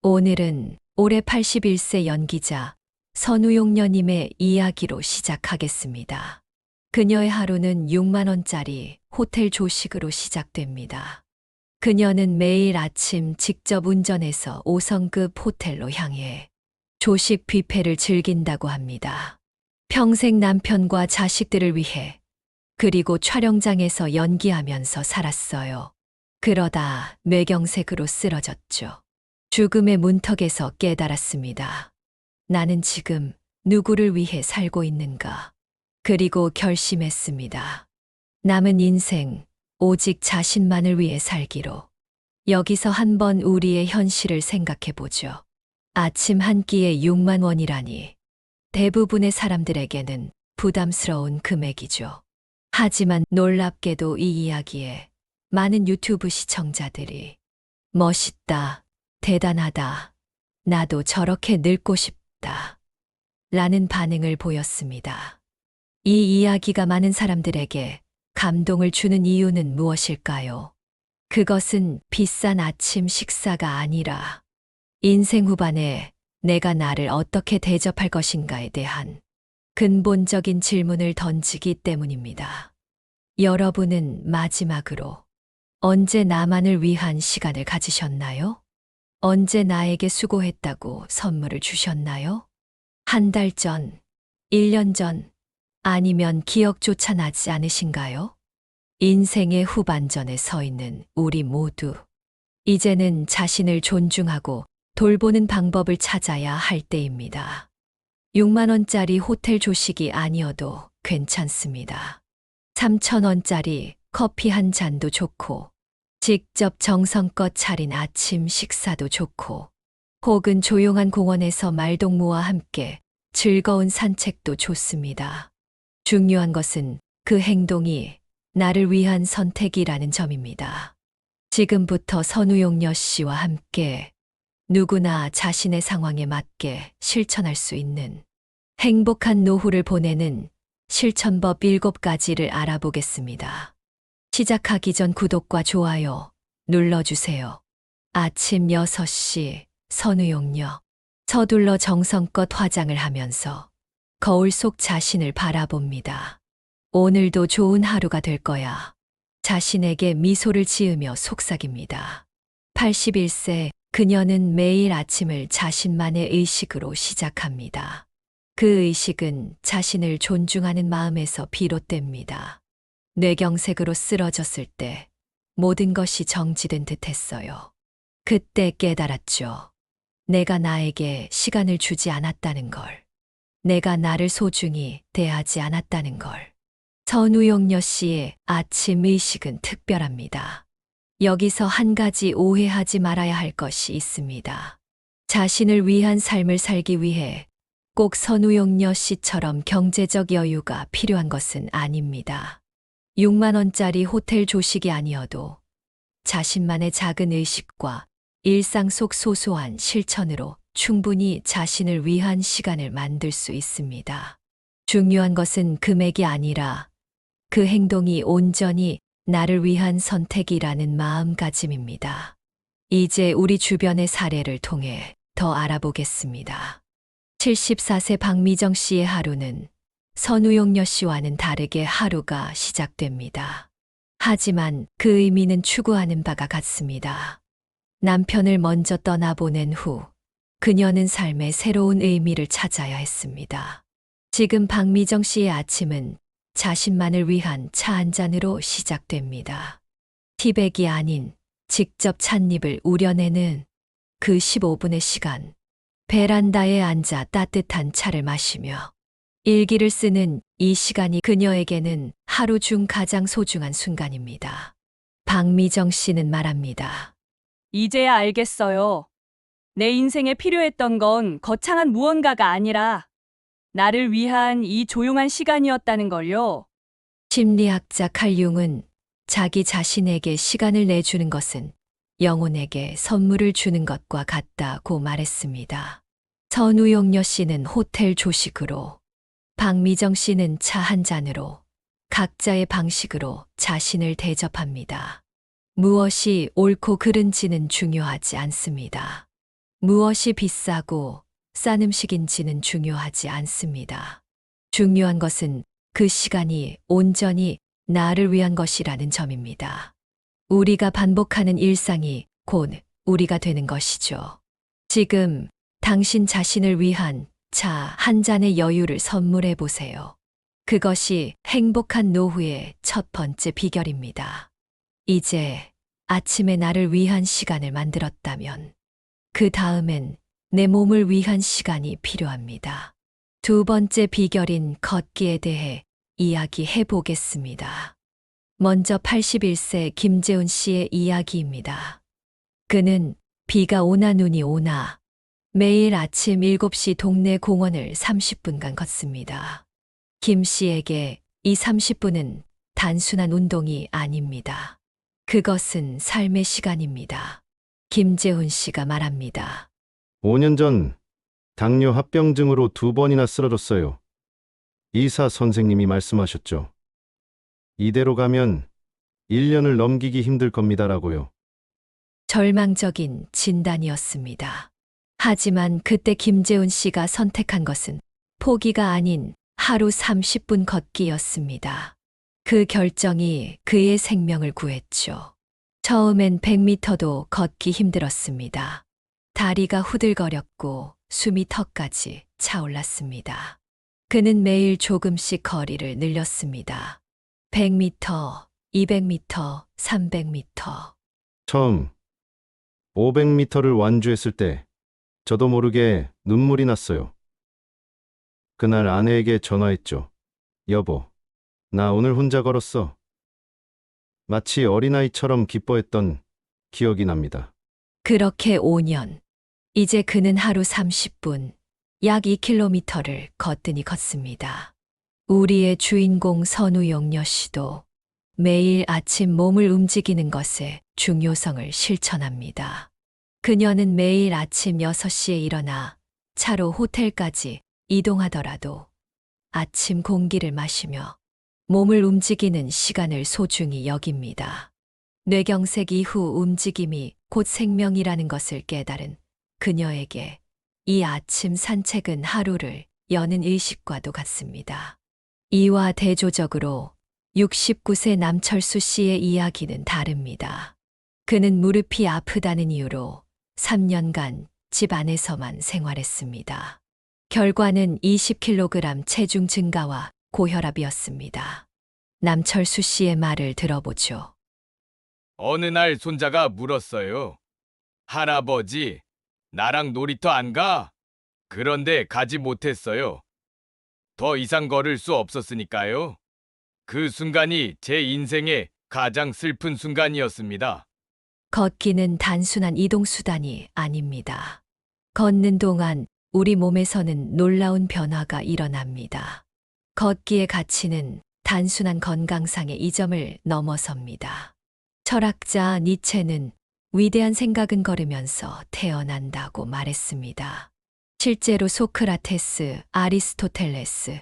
오늘은 올해 81세 연기자 선우용녀님의 이야기로 시작하겠습니다. 그녀의 하루는 6만 원짜리 호텔 조식으로 시작됩니다. 그녀는 매일 아침 직접 운전해서 5성급 호텔로 향해 조식 뷔페를 즐긴다고 합니다. 평생 남편과 자식들을 위해 그리고 촬영장에서 연기하면서 살았어요. 그러다 뇌경색으로 쓰러졌죠. 죽음의 문턱에서 깨달았습니다. 나는 지금 누구를 위해 살고 있는가? 그리고 결심했습니다. 남은 인생 오직 자신만을 위해 살기로. 여기서 한번 우리의 현실을 생각해 보죠. 아침 한 끼에 6만 원이라니 대부분의 사람들에게는 부담스러운 금액이죠. 하지만 놀랍게도 이 이야기에 많은 유튜브 시청자들이 멋있다, 대단하다, 나도 저렇게 늙고 싶다 라는 반응을 보였습니다. 이 이야기가 많은 사람들에게 감동을 주는 이유는 무엇일까요? 그것은 비싼 아침 식사가 아니라 인생 후반에 내가 나를 어떻게 대접할 것인가에 대한 근본적인 질문을 던지기 때문입니다. 여러분은 마지막으로 언제 나만을 위한 시간을 가지셨나요? 언제 나에게 수고했다고 선물을 주셨나요? 한 달 전, 1년 전, 아니면 기억조차 나지 않으신가요? 인생의 후반전에 서 있는 우리 모두. 이제는 자신을 존중하고 돌보는 방법을 찾아야 할 때입니다. 6만 원짜리 호텔 조식이 아니어도 괜찮습니다. 3천 원짜리 커피 한 잔도 좋고, 직접 정성껏 차린 아침 식사도 좋고, 혹은 조용한 공원에서 말동무와 함께 즐거운 산책도 좋습니다. 중요한 것은 그 행동이 나를 위한 선택이라는 점입니다. 지금부터 선우용녀 씨와 함께 누구나 자신의 상황에 맞게 실천할 수 있는 행복한 노후를 보내는 실천법 7가지를 알아보겠습니다. 시작하기 전 구독과 좋아요 눌러주세요. 아침 6시 선우용녀. 서둘러 정성껏 화장을 하면서 거울 속 자신을 바라봅니다. 오늘도 좋은 하루가 될 거야. 자신에게 미소를 지으며 속삭입니다. 81세 그녀는 매일 아침을 자신만의 의식으로 시작합니다. 그 의식은 자신을 존중하는 마음에서 비롯됩니다. 뇌경색으로 쓰러졌을 때 모든 것이 정지된 듯 했어요. 그때 깨달았죠. 내가 나에게 시간을 주지 않았다는 걸. 내가 나를 소중히 대하지 않았다는 걸. 선우용녀 씨의 아침 의식은 특별합니다. 여기서 한 가지 오해하지 말아야 할 것이 있습니다. 자신을 위한 삶을 살기 위해 꼭 선우용녀 씨처럼 경제적 여유가 필요한 것은 아닙니다. 6만 원짜리 호텔 조식이 아니어도 자신만의 작은 의식과 일상 속 소소한 실천으로 충분히 자신을 위한 시간을 만들 수 있습니다. 중요한 것은 금액이 아니라 그 행동이 온전히 나를 위한 선택이라는 마음가짐입니다. 이제 우리 주변의 사례를 통해 더 알아보겠습니다. 74세 박미정 씨의 하루는 선우용녀 씨와는 다르게 하루가 시작됩니다. 하지만 그 의미는 추구하는 바가 같습니다. 남편을 먼저 떠나보낸 후 그녀는 삶의 새로운 의미를 찾아야 했습니다. 지금 박미정 씨의 아침은 자신만을 위한 차 한 잔으로 시작됩니다. 티백이 아닌 직접 찻잎을 우려내는 그 15분의 시간, 베란다에 앉아 따뜻한 차를 마시며 일기를 쓰는 이 시간이 그녀에게는 하루 중 가장 소중한 순간입니다. 박미정 씨는 말합니다. 이제야 알겠어요. 내 인생에 필요했던 건 거창한 무언가가 아니라 나를 위한 이 조용한 시간이었다는 걸요. 심리학자 칼 융은 자기 자신에게 시간을 내주는 것은 영혼에게 선물을 주는 것과 같다고 말했습니다. 선우용녀 씨는 호텔 조식으로, 박미정 씨는 차 한 잔으로 각자의 방식으로 자신을 대접합니다. 무엇이 옳고 그른지는 중요하지 않습니다. 무엇이 비싸고 싼 음식인지는 중요하지 않습니다. 중요한 것은 그 시간이 온전히 나를 위한 것이라는 점입니다. 우리가 반복하는 일상이 곧 우리가 되는 것이죠. 지금 당신 자신을 위한 차 한 잔의 여유를 선물해 보세요. 그것이 행복한 노후의 첫 번째 비결입니다. 이제 아침에 나를 위한 시간을 만들었다면 그 다음엔 내 몸을 위한 시간이 필요합니다. 두 번째 비결인 걷기에 대해 이야기해 보겠습니다. 먼저 81세 김재훈 씨의 이야기입니다. 그는 비가 오나 눈이 오나 매일 아침 7시 동네 공원을 30분간 걷습니다. 김 씨에게 이 30분은 단순한 운동이 아닙니다. 그것은 삶의 시간입니다. 김재훈 씨가 말합니다. 5년 전 당뇨 합병증으로 2번이나 쓰러졌어요. 의사 선생님이 말씀하셨죠. 이대로 가면 1년을 넘기기 힘들 겁니다라고요. 절망적인 진단이었습니다. 하지만 그때 김재훈 씨가 선택한 것은 포기가 아닌 하루 30분 걷기였습니다. 그 결정이 그의 생명을 구했죠. 처음엔 100m도 걷기 힘들었습니다. 다리가 후들거렸고 숨이 턱까지 차올랐습니다. 그는 매일 조금씩 거리를 늘렸습니다. 100m, 200m, 300m. 처음 500m를 완주했을 때 저도 모르게 눈물이 났어요. 그날 아내에게 전화했죠. 여보, 나 오늘 혼자 걸었어. 마치 어린아이처럼 기뻐했던 기억이 납니다. 그렇게 5년. 이제 그는 하루 30분, 약 2km를 거뜬히 걷습니다. 우리의 주인공 선우용녀 씨도 매일 아침 몸을 움직이는 것의 중요성을 실천합니다. 그녀는 매일 아침 6시에 일어나 차로 호텔까지 이동하더라도 아침 공기를 마시며 몸을 움직이는 시간을 소중히 여깁니다. 뇌경색 이후 움직임이 곧 생명이라는 것을 깨달은 그녀에게 이 아침 산책은 하루를 여는 의식과도 같습니다. 이와 대조적으로 69세 남철수 씨의 이야기는 다릅니다. 그는 무릎이 아프다는 이유로 3년간 집 안에서만 생활했습니다. 결과는 20kg 체중 증가와 고혈압이었습니다. 남철수 씨의 말을 들어보죠. 어느 날 손자가 물었어요. 할아버지, 나랑 놀이터 안 가? 그런데 가지 못했어요. 더 이상 걸을 수 없었으니까요. 그 순간이 제 인생의 가장 슬픈 순간이었습니다. 걷기는 단순한 이동수단이 아닙니다. 걷는 동안 우리 몸에서는 놀라운 변화가 일어납니다. 걷기의 가치는 단순한 건강상의 이점을 넘어섭니다. 철학자 니체는 위대한 생각은 걸으면서 태어난다고 말했습니다. 실제로 소크라테스, 아리스토텔레스,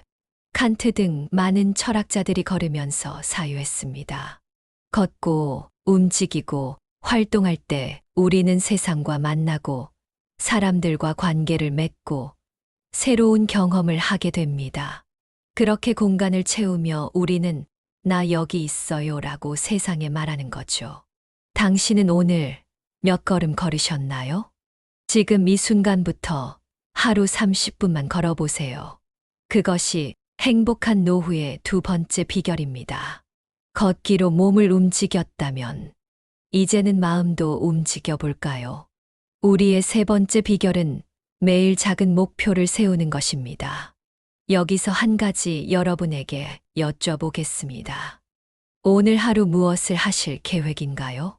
칸트 등 많은 철학자들이 걸으면서 사유했습니다. 걷고 움직이고 활동할 때 우리는 세상과 만나고 사람들과 관계를 맺고 새로운 경험을 하게 됩니다. 그렇게 공간을 채우며 우리는 나 여기 있어요 라고 세상에 말하는 거죠. 당신은 오늘 몇 걸음 걸으셨나요? 지금 이 순간부터 하루 30분만 걸어보세요. 그것이 행복한 노후의 두 번째 비결입니다. 걷기로 몸을 움직였다면 이제는 마음도 움직여 볼까요? 우리의 세 번째 비결은 매일 작은 목표를 세우는 것입니다. 여기서 한 가지 여러분에게 여쭤보겠습니다. 오늘 하루 무엇을 하실 계획인가요?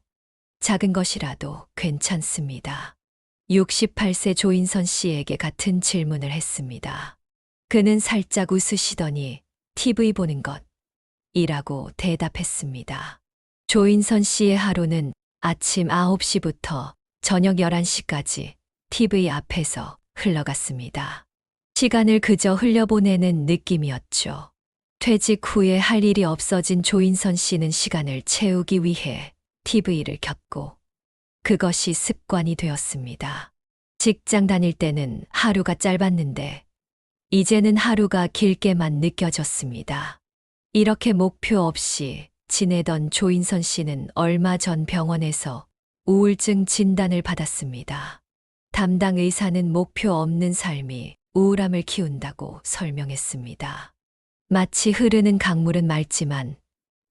작은 것이라도 괜찮습니다. 68세 조인선 씨에게 같은 질문을 했습니다. 그는 살짝 웃으시더니 TV 보는 것이라고 대답했습니다. 조인선 씨의 하루는 아침 9시부터 저녁 11시까지 TV 앞에서 흘러갔습니다. 시간을 그저 흘려보내는 느낌이었죠. 퇴직 후에 할 일이 없어진 조인선 씨는 시간을 채우기 위해 TV를 켰고 그것이 습관이 되었습니다. 직장 다닐 때는 하루가 짧았는데 이제는 하루가 길게만 느껴졌습니다. 이렇게 목표 없이 지내던 조인선 씨는 얼마 전 병원에서 우울증 진단을 받았습니다. 담당 의사는 목표 없는 삶이 우울함을 키운다고 설명했습니다. 마치 흐르는 강물은 맑지만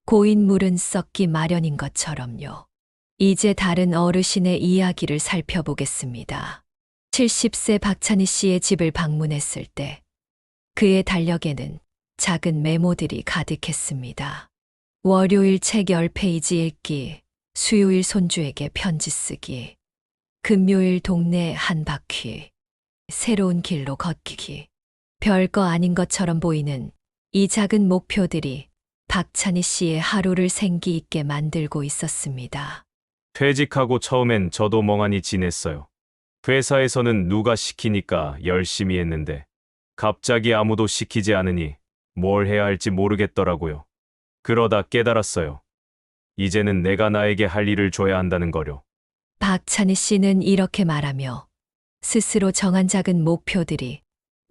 고인 물은 썩기 마련인 것처럼요. 이제 다른 어르신의 이야기를 살펴보겠습니다. 70세 박찬희 씨의 집을 방문했을 때 그의 달력에는 작은 메모들이 가득했습니다. 월요일 책 10페이지 읽기, 수요일 손주에게 편지 쓰기, 금요일 동네 한 바퀴, 새로운 길로 걷기. 별거 아닌 것처럼 보이는 이 작은 목표들이 박찬희 씨의 하루를 생기 있게 만들고 있었습니다. 퇴직하고 처음엔 저도 멍하니 지냈어요. 회사에서는 누가 시키니까 열심히 했는데 갑자기 아무도 시키지 않으니 뭘 해야 할지 모르겠더라고요. 그러다 깨달았어요. 이제는 내가 나에게 할 일을 줘야 한다는 거요. 박찬희 씨는 이렇게 말하며 스스로 정한 작은 목표들이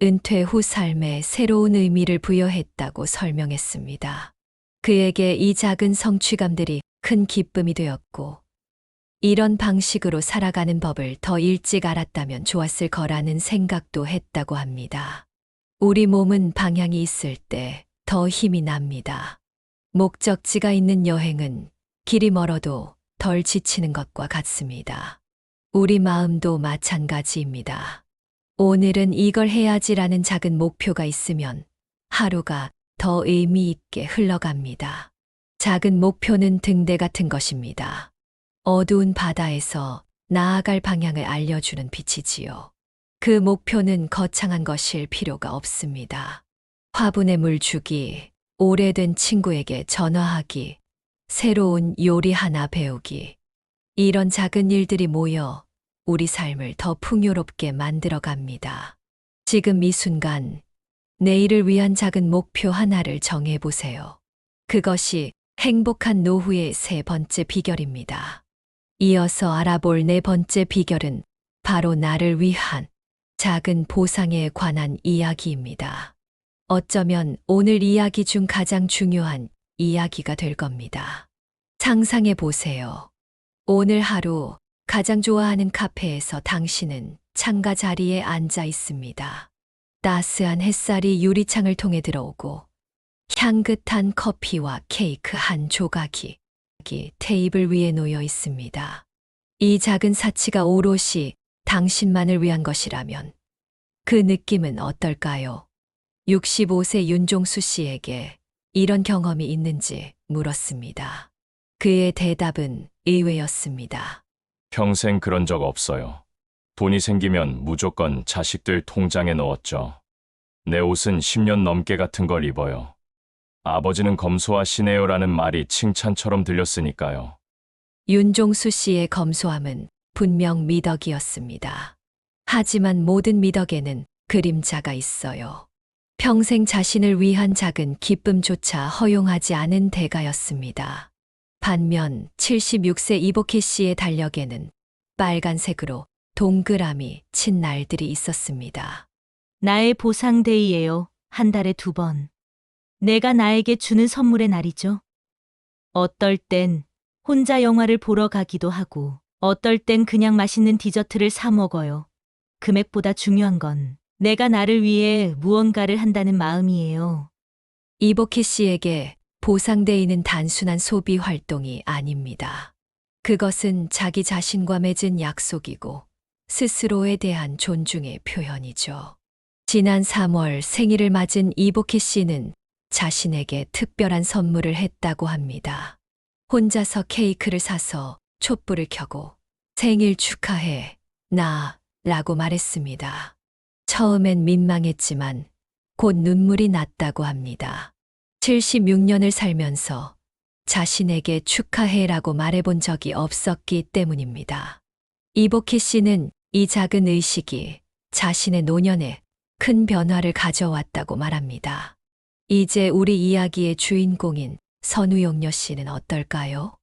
은퇴 후 삶에 새로운 의미를 부여했다고 설명했습니다. 그에게 이 작은 성취감들이 큰 기쁨이 되었고, 이런 방식으로 살아가는 법을 더 일찍 알았다면 좋았을 거라는 생각도 했다고 합니다. 우리 몸은 방향이 있을 때 더 힘이 납니다. 목적지가 있는 여행은 길이 멀어도 덜 지치는 것과 같습니다. 우리 마음도 마찬가지입니다. 오늘은 이걸 해야지라는 작은 목표가 있으면 하루가 더 의미 있게 흘러갑니다. 작은 목표는 등대 같은 것입니다. 어두운 바다에서 나아갈 방향을 알려주는 빛이지요. 그 목표는 거창한 것일 필요가 없습니다. 화분에 물 주기, 오래된 친구에게 전화하기, 새로운 요리 하나 배우기. 이런 작은 일들이 모여 우리 삶을 더 풍요롭게 만들어 갑니다. 지금 이 순간, 내일을 위한 작은 목표 하나를 정해 보세요. 그것이 행복한 노후의 세 번째 비결입니다. 이어서 알아볼 네 번째 비결은 바로 나를 위한 작은 보상에 관한 이야기입니다. 어쩌면 오늘 이야기 중 가장 중요한 이야기가 될 겁니다. 상상해 보세요. 오늘 하루 가장 좋아하는 카페에서 당신은 창가 자리에 앉아 있습니다. 따스한 햇살이 유리창을 통해 들어오고 향긋한 커피와 케이크 한 조각이 테이블 위에 놓여 있습니다. 이 작은 사치가 오롯이 당신만을 위한 것이라면 그 느낌은 어떨까요? 65세 윤종수 씨에게 이런 경험이 있는지 물었습니다. 그의 대답은 의외였습니다. 평생 그런 적 없어요. 돈이 생기면 무조건 자식들 통장에 넣었죠. 내 옷은 10년 넘게 같은 걸 입어요. 아버지는 검소하시네요라는 말이 칭찬처럼 들렸으니까요. 윤종수 씨의 검소함은 분명 미덕이었습니다. 하지만 모든 미덕에는 그림자가 있어요. 평생 자신을 위한 작은 기쁨조차 허용하지 않은 대가였습니다. 반면 76세 이복희 씨의 달력에는 빨간색으로 동그라미 친 날들이 있었습니다. 나의 보상데이예요. 한 달에 2번. 내가 나에게 주는 선물의 날이죠. 어떨 땐 혼자 영화를 보러 가기도 하고, 어떨 땐 그냥 맛있는 디저트를 사 먹어요. 금액보다 중요한 건 내가 나를 위해 무언가를 한다는 마음이에요. 이복희 씨에게 보상데이는 단순한 소비 활동이 아닙니다. 그것은 자기 자신과 맺은 약속이고 스스로에 대한 존중의 표현이죠. 지난 3월 생일을 맞은 이복희 씨는 자신에게 특별한 선물을 했다고 합니다. 혼자서 케이크를 사서 촛불을 켜고 생일 축하해, 라고 말했습니다. 처음엔 민망했지만 곧 눈물이 났다고 합니다. 76년을 살면서 자신에게 축하해라고 말해본 적이 없었기 때문입니다. 이복희 씨는 이 작은 의식이 자신의 노년에 큰 변화를 가져왔다고 말합니다. 이제 우리 이야기의 주인공인 선우용녀 씨는 어떨까요?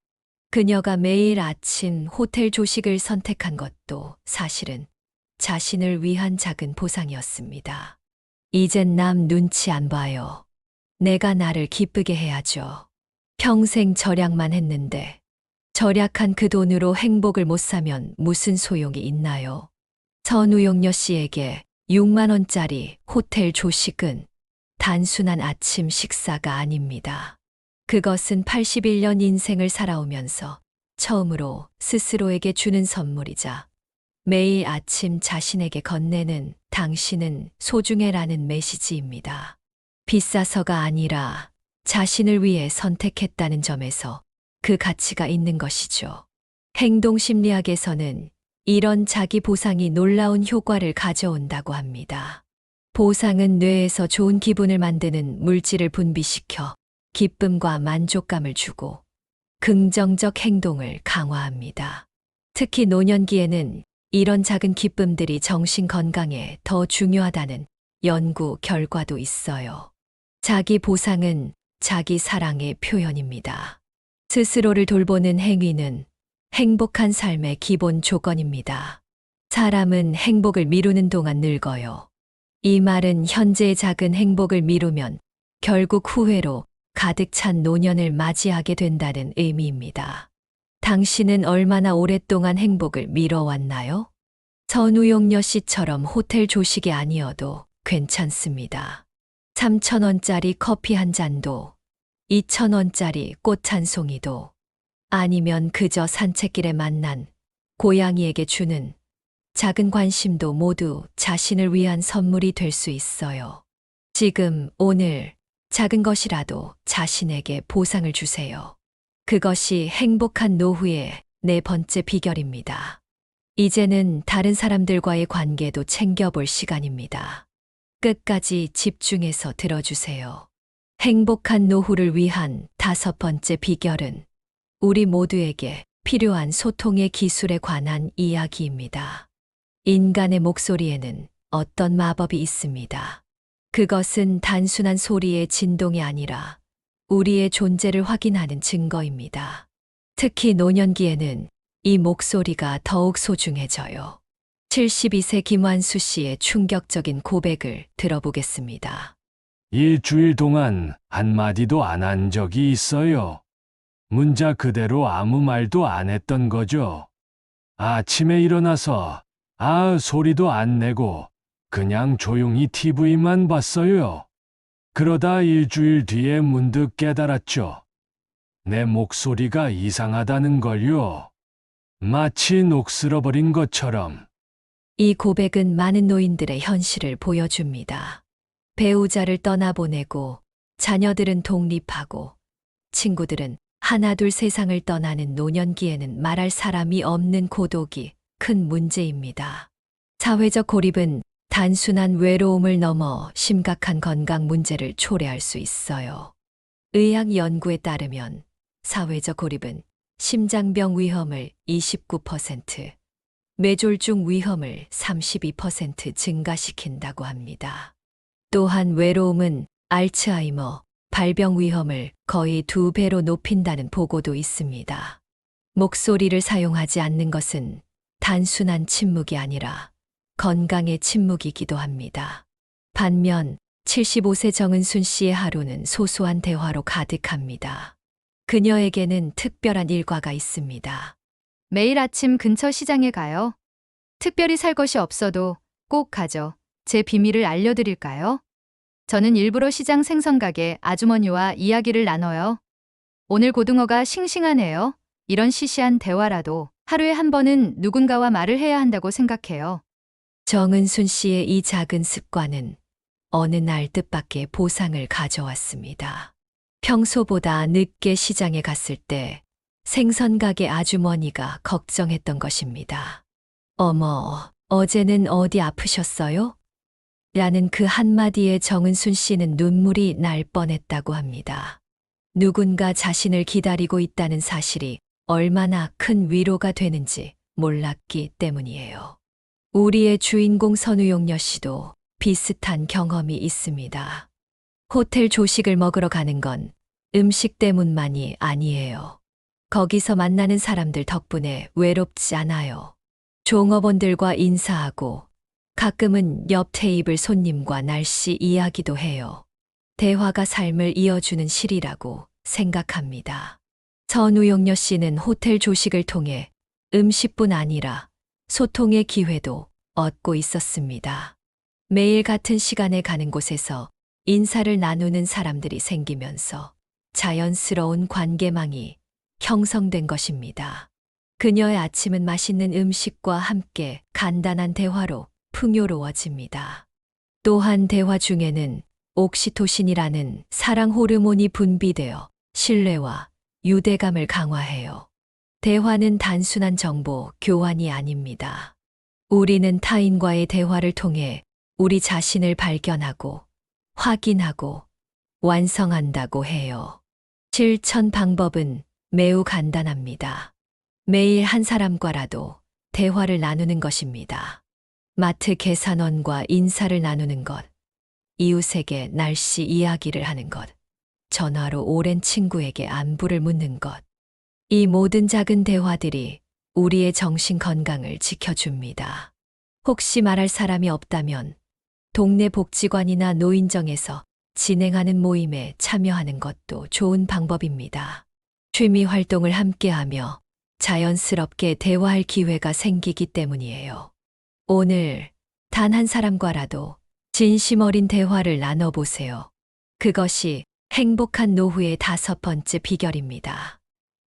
그녀가 매일 아침 호텔 조식을 선택한 것도 사실은 자신을 위한 작은 보상이었습니다. 이젠 남 눈치 안 봐요. 내가 나를 기쁘게 해야죠. 평생 절약만 했는데 절약한 그 돈으로 행복을 못 사면 무슨 소용이 있나요? 선우용녀 씨에게 6만 원짜리 호텔 조식은 단순한 아침 식사가 아닙니다. 그것은 81년 인생을 살아오면서 처음으로 스스로에게 주는 선물이자 매일 아침 자신에게 건네는 당신은 소중해라는 메시지입니다. 비싸서가 아니라 자신을 위해 선택했다는 점에서 그 가치가 있는 것이죠. 행동심리학에서는 이런 자기 보상이 놀라운 효과를 가져온다고 합니다. 보상은 뇌에서 좋은 기분을 만드는 물질을 분비시켜 기쁨과 만족감을 주고 긍정적 행동을 강화합니다. 특히 노년기에는 이런 작은 기쁨들이 정신 건강에 더 중요하다는 연구 결과도 있어요. 자기 보상은 자기 사랑의 표현입니다. 스스로를 돌보는 행위는 행복한 삶의 기본 조건입니다. 사람은 행복을 미루는 동안 늙어요. 이 말은 현재의 작은 행복을 미루면 결국 후회로 가득 찬 노년을 맞이하게 된다는 의미입니다. 당신은 얼마나 오랫동안 행복을 미뤄왔나요? 선우용녀 씨처럼 호텔 조식이 아니어도 괜찮습니다. 3,000원짜리 커피 한 잔도, 2,000원짜리 꽃 한 송이도, 아니면 그저 산책길에 만난 고양이에게 주는 작은 관심도 모두 자신을 위한 선물이 될 수 있어요. 지금, 오늘, 작은 것이라도 자신에게 보상을 주세요. 그것이 행복한 노후의 네 번째 비결입니다. 이제는 다른 사람들과의 관계도 챙겨볼 시간입니다. 끝까지 집중해서 들어주세요. 행복한 노후를 위한 5번째 비결은 우리 모두에게 필요한 소통의 기술에 관한 이야기입니다. 인간의 목소리에는 어떤 마법이 있습니다. 그것은 단순한 소리의 진동이 아니라 우리의 존재를 확인하는 증거입니다. 특히 노년기에는 이 목소리가 더욱 소중해져요. 72세 김완수 씨의 충격적인 고백을 들어보겠습니다. 일주일 동안 한마디도 안 한 적이 있어요. 문자 그대로 아무 말도 안 했던 거죠. 아침에 일어나서 소리도 안 내고 그냥 조용히 TV만 봤어요. 그러다 일주일 뒤에 문득 깨달았죠. 내 목소리가 이상하다는 걸요. 마치 녹슬어버린 것처럼. 이 고백은 많은 노인들의 현실을 보여줍니다. 배우자를 떠나보내고 자녀들은 독립하고 친구들은 하나둘 세상을 떠나는 노년기에는 말할 사람이 없는 고독이 큰 문제입니다. 사회적 고립은 단순한 외로움을 넘어 심각한 건강 문제를 초래할 수 있어요. 의학 연구에 따르면 사회적 고립은 심장병 위험을 29%, 뇌졸중 위험을 32% 증가시킨다고 합니다. 또한 외로움은 알츠하이머, 발병 위험을 거의 2배로 높인다는 보고도 있습니다. 목소리를 사용하지 않는 것은 단순한 침묵이 아니라 건강의 침묵이기도 합니다. 반면 75세 정은순 씨의 하루는 소소한 대화로 가득합니다. 그녀에게는 특별한 일과가 있습니다. 매일 아침 근처 시장에 가요. 특별히 살 것이 없어도 꼭 가죠. 제 비밀을 알려드릴까요? 저는 일부러 시장 생선가게 아주머니와 이야기를 나눠요. 오늘 고등어가 싱싱하네요. 이런 시시한 대화라도 하루에 한 번은 누군가와 말을 해야 한다고 생각해요. 정은순 씨의 이 작은 습관은 어느 날 뜻밖의 보상을 가져왔습니다. 평소보다 늦게 시장에 갔을 때 생선가게 아주머니가 걱정했던 것입니다. 어머, 어제는 어디 아프셨어요? 라는 그 한마디에 정은순 씨는 눈물이 날 뻔했다고 합니다. 누군가 자신을 기다리고 있다는 사실이 얼마나 큰 위로가 되는지 몰랐기 때문이에요. 우리의 주인공 선우용녀 씨도 비슷한 경험이 있습니다. 호텔 조식을 먹으러 가는 건 음식 때문만이 아니에요. 거기서 만나는 사람들 덕분에 외롭지 않아요. 종업원들과 인사하고 가끔은 옆 테이블 손님과 날씨 이야기도 해요. 대화가 삶을 이어주는 실이라고 생각합니다. 전우용녀 씨는 호텔 조식을 통해 음식뿐 아니라 소통의 기회도 얻고 있었습니다. 매일 같은 시간에 가는 곳에서 인사를 나누는 사람들이 생기면서 자연스러운 관계망이 형성된 것입니다. 그녀의 아침은 맛있는 음식과 함께 간단한 대화로 풍요로워집니다. 또한 대화 중에는 옥시토신이라는 사랑 호르몬이 분비되어 신뢰와 유대감을 강화해요. 대화는 단순한 정보 교환이 아닙니다. 우리는 타인과의 대화를 통해 우리 자신을 발견하고 확인하고 완성한다고 해요. 실천 방법은 매우 간단합니다. 매일 한 사람과라도 대화를 나누는 것입니다. 마트 계산원과 인사를 나누는 것, 이웃에게 날씨 이야기를 하는 것, 전화로 오랜 친구에게 안부를 묻는 것. 이 모든 작은 대화들이 우리의 정신 건강을 지켜줍니다. 혹시 말할 사람이 없다면 동네 복지관이나 노인정에서 진행하는 모임에 참여하는 것도 좋은 방법입니다. 취미 활동을 함께하며 자연스럽게 대화할 기회가 생기기 때문이에요. 오늘 단 한 사람과라도 진심 어린 대화를 나눠보세요. 그것이 행복한 노후의 5번째 비결입니다.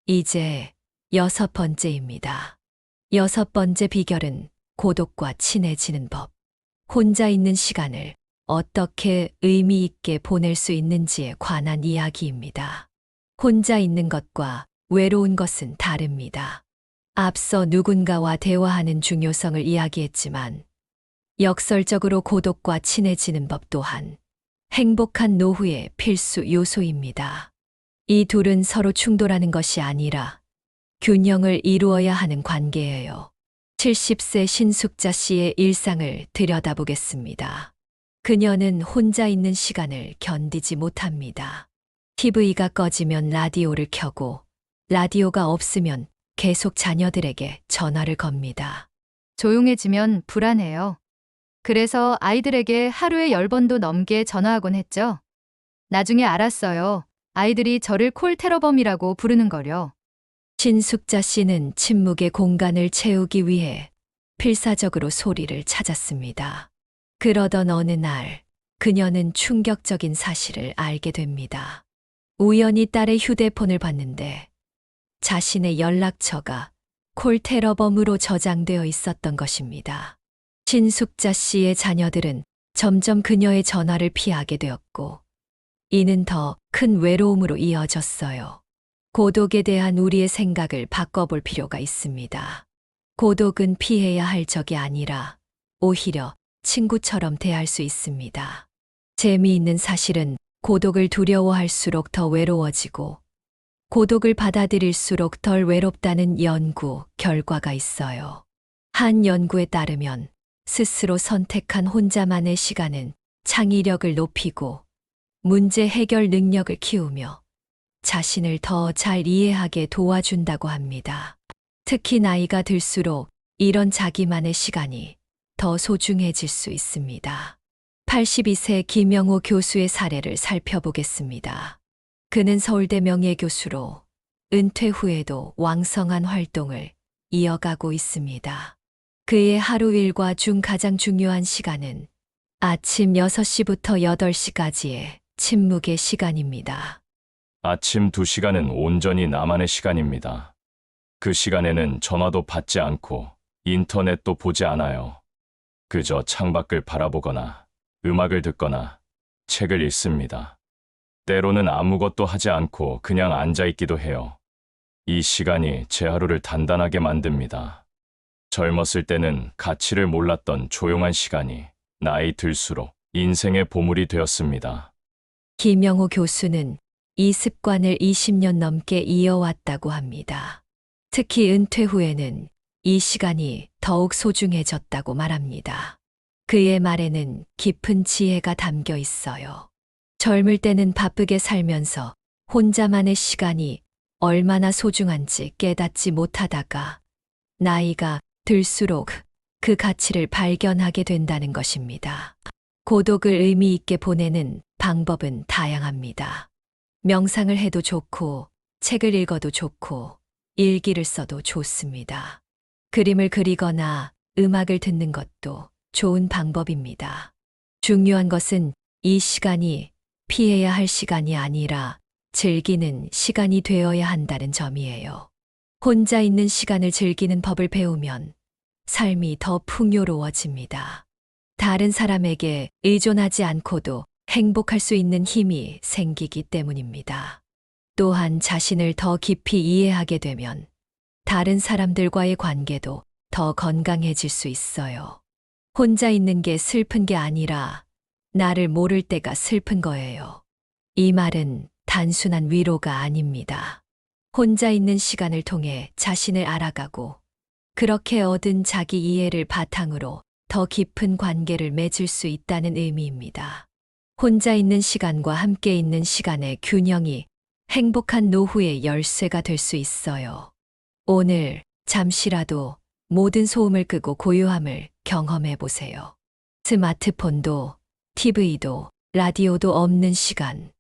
이제 6번째입니다. 6번째 비결은 고독과 친해지는 법. 혼자 있는 시간을 어떻게 의미 있게 보낼 수 있는지에 관한 이야기입니다. 혼자 있는 것과 외로운 것은 다릅니다. 앞서 누군가와 대화하는 중요성을 이야기했지만 역설적으로 고독과 친해지는 법 또한 행복한 노후의 필수 요소입니다. 이 둘은 서로 충돌하는 것이 아니라 균형을 이루어야 하는 관계예요. 70세 신숙자 씨의 일상을 들여다보겠습니다. 그녀는 혼자 있는 시간을 견디지 못합니다. TV가 꺼지면 라디오를 켜고 라디오가 없으면 계속 자녀들에게 전화를 겁니다. 조용해지면 불안해요. 그래서 아이들에게 하루에 10번도 넘게 전화하곤 했죠. 나중에 알았어요. 아이들이 저를 콜테러범이라고 부르는 거려. 신숙자 씨는 침묵의 공간을 채우기 위해 필사적으로 소리를 찾았습니다. 그러던 어느 날 그녀는 충격적인 사실을 알게 됩니다. 우연히 딸의 휴대폰을 봤는데 자신의 연락처가 콜테러범으로 저장되어 있었던 것입니다. 신숙자 씨의 자녀들은 점점 그녀의 전화를 피하게 되었고 이는 더 큰 외로움으로 이어졌어요. 고독에 대한 우리의 생각을 바꿔볼 필요가 있습니다. 고독은 피해야 할 적이 아니라 오히려 친구처럼 대할 수 있습니다. 재미있는 사실은 고독을 두려워할수록 더 외로워지고 고독을 받아들일수록 덜 외롭다는 연구 결과가 있어요. 한 연구에 따르면 스스로 선택한 혼자만의 시간은 창의력을 높이고 문제 해결 능력을 키우며 자신을 더 잘 이해하게 도와준다고 합니다. 특히 나이가 들수록 이런 자기만의 시간이 더 소중해질 수 있습니다. 82세 김영호 교수의 사례를 살펴보겠습니다. 그는 서울대 명예교수로 은퇴 후에도 왕성한 활동을 이어가고 있습니다. 그의 하루 일과 중 가장 중요한 시간은 아침 6시부터 8시까지의 침묵의 시간입니다. 아침 2시간은 온전히 나만의 시간입니다. 그 시간에는 전화도 받지 않고 인터넷도 보지 않아요. 그저 창밖을 바라보거나 음악을 듣거나 책을 읽습니다. 때로는 아무것도 하지 않고 그냥 앉아있기도 해요. 이 시간이 제 하루를 단단하게 만듭니다. 젊었을 때는 가치를 몰랐던 조용한 시간이 나이 들수록 인생의 보물이 되었습니다. 김영호 교수는 이 습관을 20년 넘게 이어왔다고 합니다. 특히 은퇴 후에는 이 시간이 더욱 소중해졌다고 말합니다. 그의 말에는 깊은 지혜가 담겨 있어요. 젊을 때는 바쁘게 살면서 혼자만의 시간이 얼마나 소중한지 깨닫지 못하다가 나이가 들수록 그 가치를 발견하게 된다는 것입니다. 고독을 의미 있게 보내는 방법은 다양합니다. 명상을 해도 좋고, 책을 읽어도 좋고, 일기를 써도 좋습니다. 그림을 그리거나 음악을 듣는 것도 좋은 방법입니다. 중요한 것은 이 시간이 피해야 할 시간이 아니라 즐기는 시간이 되어야 한다는 점이에요. 혼자 있는 시간을 즐기는 법을 배우면 삶이 더 풍요로워집니다. 다른 사람에게 의존하지 않고도 행복할 수 있는 힘이 생기기 때문입니다. 또한 자신을 더 깊이 이해하게 되면 다른 사람들과의 관계도 더 건강해질 수 있어요. 혼자 있는 게 슬픈 게 아니라 나를 모를 때가 슬픈 거예요. 이 말은 단순한 위로가 아닙니다. 혼자 있는 시간을 통해 자신을 알아가고 그렇게 얻은 자기 이해를 바탕으로 더 깊은 관계를 맺을 수 있다는 의미입니다. 혼자 있는 시간과 함께 있는 시간의 균형이 행복한 노후의 열쇠가 될 수 있어요. 오늘 잠시라도 모든 소음을 끄고 고요함을 경험해 보세요. 스마트폰도 TV도 라디오도 없는 시간.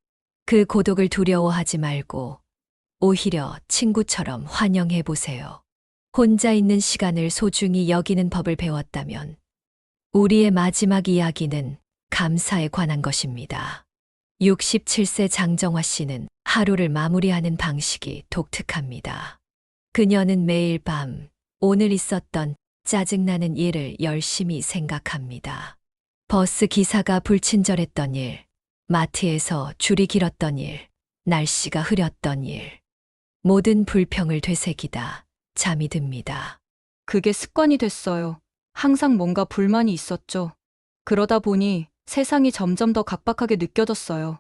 그 고독을 두려워하지 말고 오히려 친구처럼 환영해 보세요. 혼자 있는 시간을 소중히 여기는 법을 배웠다면 우리의 마지막 이야기는 감사에 관한 것입니다. 67세 장정화 씨는 하루를 마무리하는 방식이 독특합니다. 그녀는 매일 밤 오늘 있었던 짜증나는 일을 열심히 생각합니다. 버스 기사가 불친절했던 일, 마트에서 줄이 길었던 일, 날씨가 흐렸던 일. 모든 불평을 되새기다 잠이 듭니다. 그게 습관이 됐어요. 항상 뭔가 불만이 있었죠. 그러다 보니 세상이 점점 더 각박하게 느껴졌어요.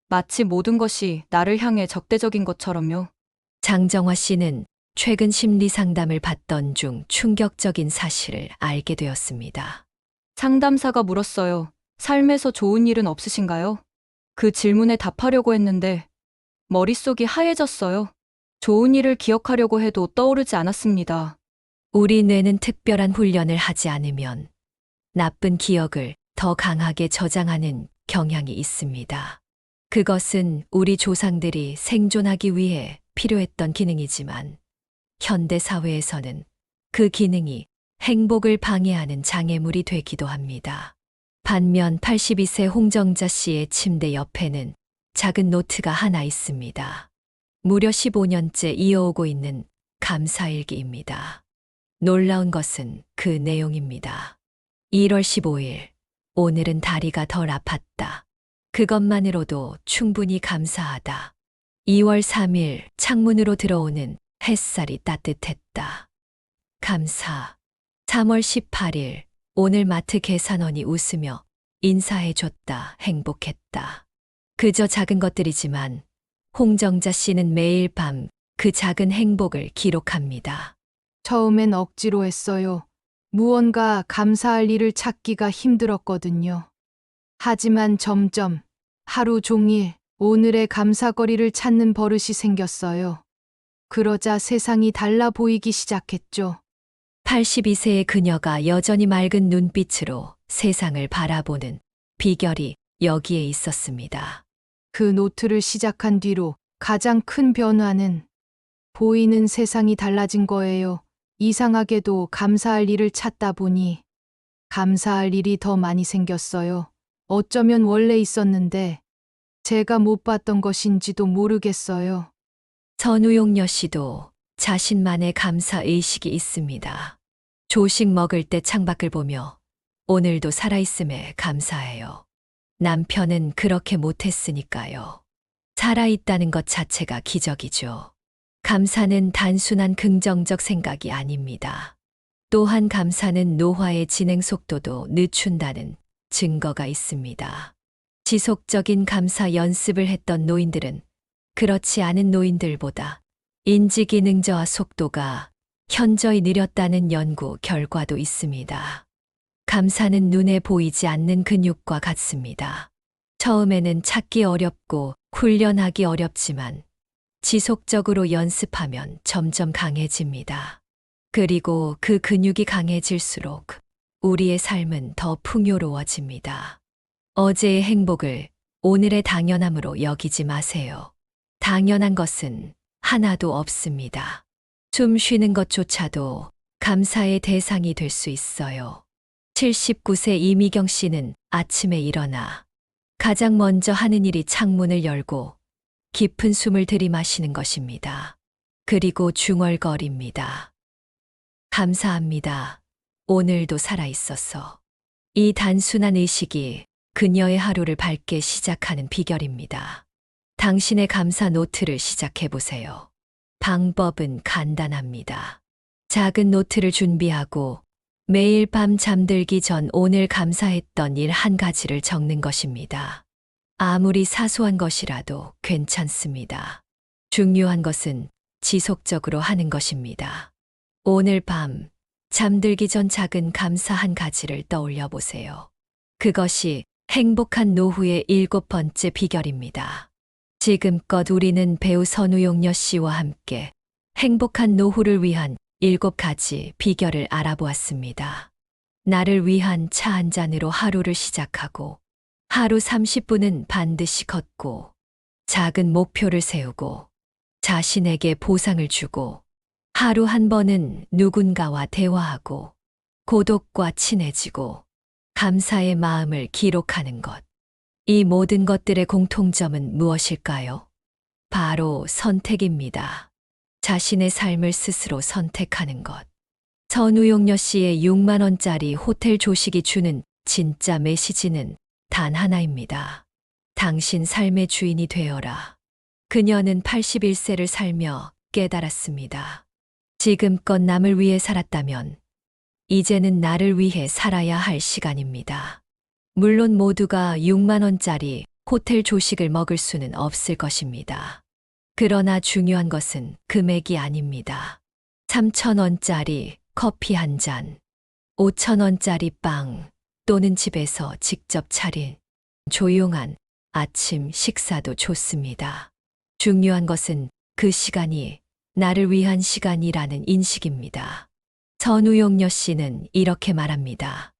마치 모든 것이 나를 향해 적대적인 것처럼요. 장정화 씨는 최근 심리 상담을 받던 중 충격적인 사실을 알게 되었습니다. 상담사가 물었어요. 삶에서 좋은 일은 없으신가요? 그 질문에 답하려고 했는데 머릿속이 하얘졌어요. 좋은 일을 기억하려고 해도 떠오르지 않았습니다. 우리 뇌는 특별한 훈련을 하지 않으면 나쁜 기억을 더 강하게 저장하는 경향이 있습니다. 그것은 우리 조상들이 생존하기 위해 필요했던 기능이지만 현대 사회에서는 그 기능이 행복을 방해하는 장애물이 되기도 합니다. 반면 82세 홍정자 씨의 침대 옆에는 작은 노트가 하나 있습니다. 무려 15년째 이어오고 있는 감사일기입니다. 놀라운 것은 그 내용입니다. 1월 15일, 오늘은 다리가 덜 아팠다. 그것만으로도 충분히 감사하다. 2월 3일, 창문으로 들어오는 햇살이 따뜻했다. 감사. 3월 18일, 오늘 마트 계산원이 웃으며 인사해줬다. 행복했다. 그저 작은 것들이지만 홍정자 씨는 매일 밤 그 작은 행복을 기록합니다. 처음엔 억지로 했어요. 무언가 감사할 일을 찾기가 힘들었거든요. 하지만 점점 하루 종일 오늘의 감사거리를 찾는 버릇이 생겼어요. 그러자 세상이 달라 보이기 시작했죠. 82세의 그녀가 여전히 맑은 눈빛으로 세상을 바라보는 비결이 여기에 있었습니다. 그 노트를 시작한 뒤로 가장 큰 변화는 보이는 세상이 달라진 거예요. 이상하게도 감사할 일을 찾다 보니 감사할 일이 더 많이 생겼어요. 어쩌면 원래 있었는데 제가 못 봤던 것인지도 모르겠어요. 전우용녀 씨도 자신만의 감사 의식이 있습니다. 조식 먹을 때 창밖을 보며 오늘도 살아있음에 감사해요. 남편은 그렇게 못했으니까요. 살아있다는 것 자체가 기적이죠. 감사는 단순한 긍정적 생각이 아닙니다. 또한 감사는 노화의 진행 속도도 늦춘다는 증거가 있습니다. 지속적인 감사 연습을 했던 노인들은 그렇지 않은 노인들보다 인지기능 저하 속도가 현저히 느렸다는 연구 결과도 있습니다. 감사는 눈에 보이지 않는 근육과 같습니다. 처음에는 찾기 어렵고 훈련하기 어렵지만 지속적으로 연습하면 점점 강해집니다. 그리고 그 근육이 강해질수록 우리의 삶은 더 풍요로워집니다. 어제의 행복을 오늘의 당연함으로 여기지 마세요. 당연한 것은 하나도 없습니다. 숨 쉬는 것조차도 감사의 대상이 될 수 있어요. 79세 이미경 씨는 아침에 일어나 가장 먼저 하는 일이 창문을 열고 깊은 숨을 들이마시는 것입니다. 그리고 중얼거립니다. 감사합니다. 오늘도 살아있어서. 이 단순한 의식이 그녀의 하루를 밝게 시작하는 비결입니다. 당신의 감사 노트를 시작해 보세요. 방법은 간단합니다. 작은 노트를 준비하고 매일 밤 잠들기 전 오늘 감사했던 일 한 가지를 적는 것입니다. 아무리 사소한 것이라도 괜찮습니다. 중요한 것은 지속적으로 하는 것입니다. 오늘 밤 잠들기 전 작은 감사 한 가지를 떠올려 보세요. 그것이 행복한 노후의 7번째 비결입니다. 지금껏 우리는 배우 선우용녀 씨와 함께 행복한 노후를 위한 7가지 비결을 알아보았습니다. 나를 위한 차 한 잔으로 하루를 시작하고, 하루 30분은 반드시 걷고, 작은 목표를 세우고, 자신에게 보상을 주고, 하루 한 번은 누군가와 대화하고, 고독과 친해지고, 감사의 마음을 기록하는 것. 이 모든 것들의 공통점은 무엇일까요? 바로 선택입니다. 자신의 삶을 스스로 선택하는 것. 선우용녀 씨의 6만 원짜리 호텔 조식이 주는 진짜 메시지는 단 하나입니다. 당신 삶의 주인이 되어라. 그녀는 81세를 살며 깨달았습니다. 지금껏 남을 위해 살았다면 이제는 나를 위해 살아야 할 시간입니다. 물론 모두가 6만 원짜리 호텔 조식을 먹을 수는 없을 것입니다. 그러나 중요한 것은 금액이 아닙니다. 3천 원짜리 커피 한 잔, 5천 원짜리 빵 또는 집에서 직접 차린 조용한 아침 식사도 좋습니다. 중요한 것은 그 시간이 나를 위한 시간이라는 인식입니다. 선우용녀 씨는 이렇게 말합니다.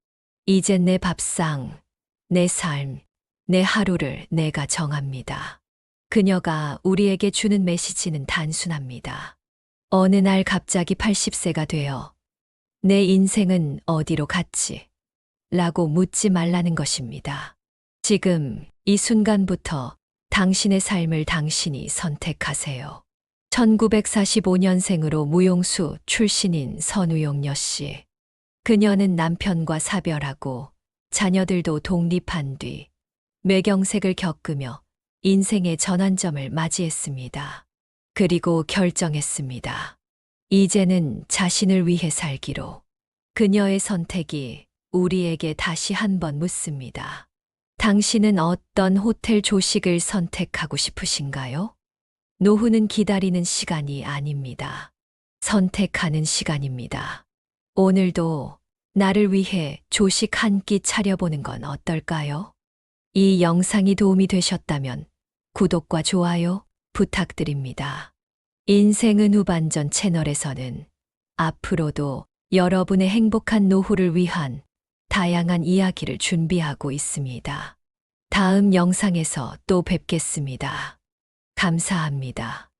이젠 내 밥상, 내 삶, 내 하루를 내가 정합니다. 그녀가 우리에게 주는 메시지는 단순합니다. 어느 날 갑자기 80세가 되어 내 인생은 어디로 갔지? 라고 묻지 말라는 것입니다. 지금 이 순간부터 당신의 삶을 당신이 선택하세요. 1945년생으로 무용수 출신인 선우용녀 씨. 그녀는 남편과 사별하고 자녀들도 독립한 뒤 뇌경색을 겪으며 인생의 전환점을 맞이했습니다. 그리고 결정했습니다. 이제는 자신을 위해 살기로. 그녀의 선택이 우리에게 다시 한번 묻습니다. 당신은 어떤 호텔 조식을 선택하고 싶으신가요? 노후는 기다리는 시간이 아닙니다. 선택하는 시간입니다. 오늘도 나를 위해 조식 한 끼 차려보는 건 어떨까요? 이 영상이 도움이 되셨다면 구독과 좋아요 부탁드립니다. 인생은 후반전 채널에서는 앞으로도 여러분의 행복한 노후를 위한 다양한 이야기를 준비하고 있습니다. 다음 영상에서 또 뵙겠습니다. 감사합니다.